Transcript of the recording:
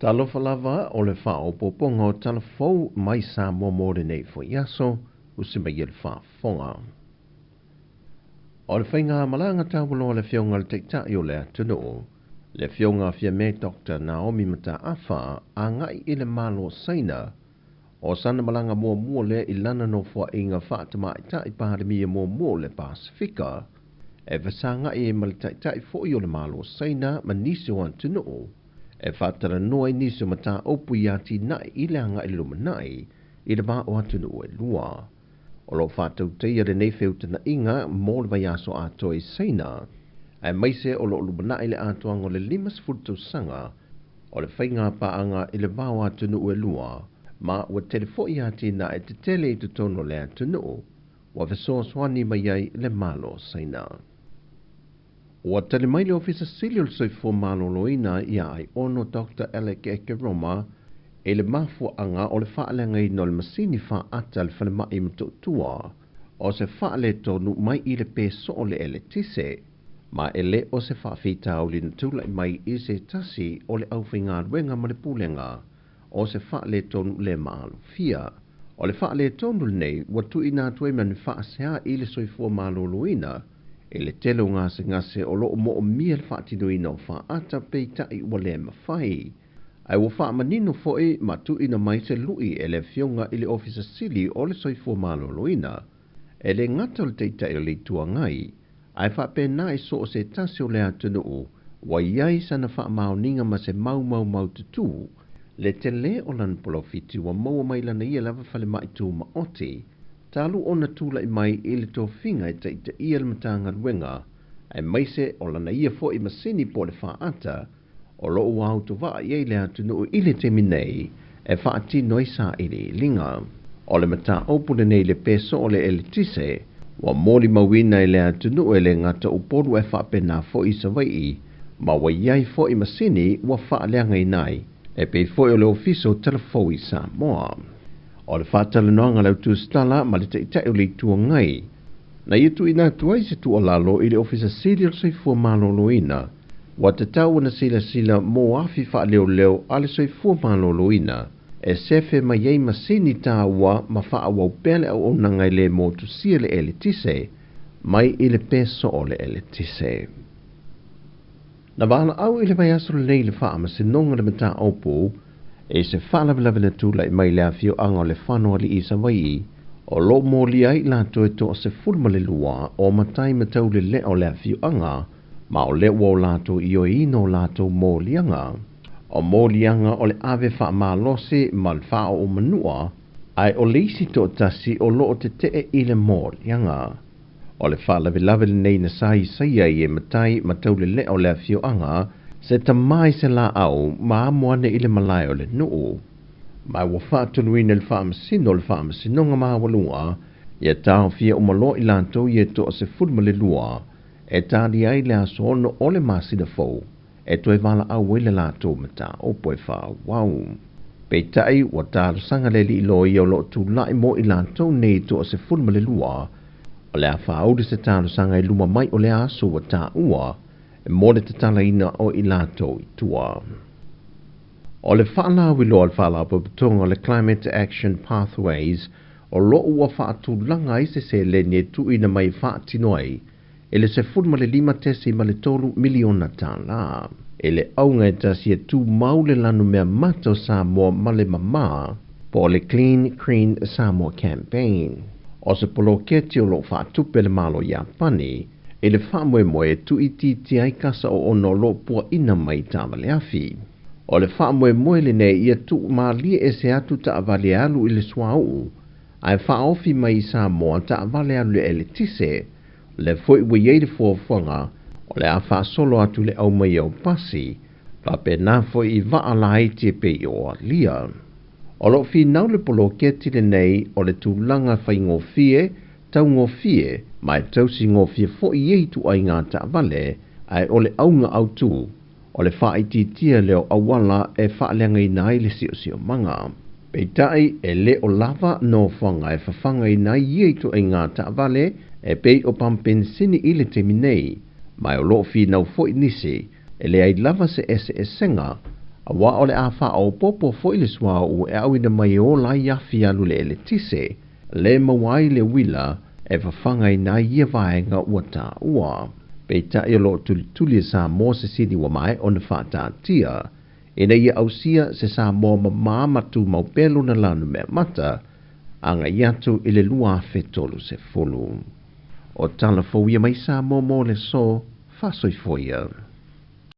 Talofa lava o le wha o poponga o talafou mai sa momore nei fo yaso usima i le wha fonga. O le whainga malanga tawalo le whionga le teiktai o le atunu. Le whionga fia me Dr. Naomi Mata Afa a ngai i le malo saina. O sana malanga mua le i lana no fua inga whaatama i tai paharimia mua le Pasifika. E vasa ngai e mali taitai fo i o le malo saina manisi o atunu. E whaatara noa i niso mata opu i ati nai i le anga i luma nai i le maa o atunu e lua. O lo whaatau teia re nei whiutana inga mō le vai aso ato e seina. E maise o lo luma nai le atoanga o le 5 futu sanga o le whainga paanga i le maa o atunu e lua. Ma ua telefo i ati na e te tele i tutono le atunu wa vesoa swani mai ai le malo seina. Ua tali mai le ofisa sili o le soifo maloloina ia ai ono Dr. Alec Ekeroma e le mafua anga o le whaalenga i no le masini wha ata le whanama i mtutua o se whaale tonu mai i le peso o le ele tise ma ele o se whaafita o li natula mai i se tasi o le awhinga ruenga ma le pulenga o se whaale tonu le maalu fia. O le whaale tonu nei watu ina tue mani whaasea i le soifo maloloina e le telo ngase o loo mo o mia le whaatinuina o whaata peitai ua le mawhai. Ai ua wha manino foe matu ina mai se lui e le fionga i le ofisa sili o le soifo maloloina. E le ngata le teitai o le tua ngai. Ai wha pena i so o se tasi o le atunu wa iai sana wha maoninga ma se mau tutu. Le tele o lan polofiti wa maua mai lana ia lava fale mai tu ma oti. Talu ona tula i mai i le tofinga i teita ia le matanga ruenga. Ai maise o lana ia fo i masini po le whaata. O lo ua auto waa iei le atunu i le temi nei. E whaati noisa i le linga. O le mata opune nei le peso o le elitise. Wa mori mawina i le atunu e le ngata uporu e whaapena fo i sawai. Ma wa iei fo i masini wa whaaleanga i nai. E pe fo i le ofiso telefo i Samoa. O le whaatala noanga lau tu stala ma le teitai o le tua ngai. Na itu ina tuai se tu o lalo i le ofisa sili o soifua maloloina. Wa te tau na sila mo afi wha leo ale soifua maloloina. E sefe ma yei masini tāua ma wha awau pele au o nangai le mo tu sia le elitise. Mai i le peso o le elitise. Na wala au i le vai aso le wha ama sinonga le mata opu. E se whalawalawa na tūla i mai lea whio anga o le whanua li i Sawai, o lo mō li ai la toe to o se fulma le lua o matai matau le le o lea whio anga, ma o le ua o lato i o ino lato mō li anga. O mō li anga o le ave wha ma lose ma le wha o manua, ai o le isi to tasi o lo o te te i le mō li anga. O le whalawalawa le nei na sahi saia i e matai matau le o lea whio anga, se tamai se la au ma moane i le malai o le nuu. Mai wa whaatunuina le whaamasino le whaamasinonga maa walua, ia tau fia umalo i lanto i e to se fulma le lua, e tādi ai le aso ono o le masina fau, e toi wala au i le lato mata o poe wha wau. Peitai wa tālu sanga le li ilo i o lo tu lai mo i lanto nei to se fulma le lua, o le a whaudi se tālu sanga i luma mai o le aso wa tā ua, e mōre te talaina o i lato i tua. O le whaala wilo al whaala paputonga o le Climate Action Pathways o lo ua whaatu langa i se le ne tu ina mai whaatinoi e le se fulma le 5 ma le 3 miliona tāla. E le aunga e tasi e tu maule lanu mea mato Samoa ma le mama po le Clean Green Samoa Campaign. O se polo keti o lo whaatupe le malo Japani e le whamoe tu i titi ai kasa o ono lo pua ina mai tāmale afi. O le whamoe le ne ia tu maalia e se atu ta avale alu i le swau. Ai whaofi mai Samoa ta avale alu e le tise. Le foi ua iei le fuafuanga o le a whaasolo atu le au mai au pasi. Pa pe na foi i waa la haiti pe i o lia. O lo fi nau le polo keti le nei o le tūlanga whai ngofie, tau ngofie, mai tausi ngofie fo i ei tu ai ngā ta vale, ai o le aunga au tu, o le whaititia leo awala e whaalenga i nai le sio manga. Peitai e le o lava no whanga e whawhanga i nai i ei tu ai ngā ta vale, e pei o pampensini i le temi nei, mai o lo fi nau fo i nisi, e le ai lava se senga, Awa ole a wha o popo fo ile swa o e au ina mai o lai afi alu le tise, le mawai le wila e whawhanga i nā ia vaenga ua tā ua. Pei ta i lo tuli sa mō se sidi wa mai o na whata tia, ina ia au sia se sa mō mamatu mau pelu na lanu me mata, anga iatu ile lua fetolu se folu. O tala fo ia mai sa mō le so, fasoi foia.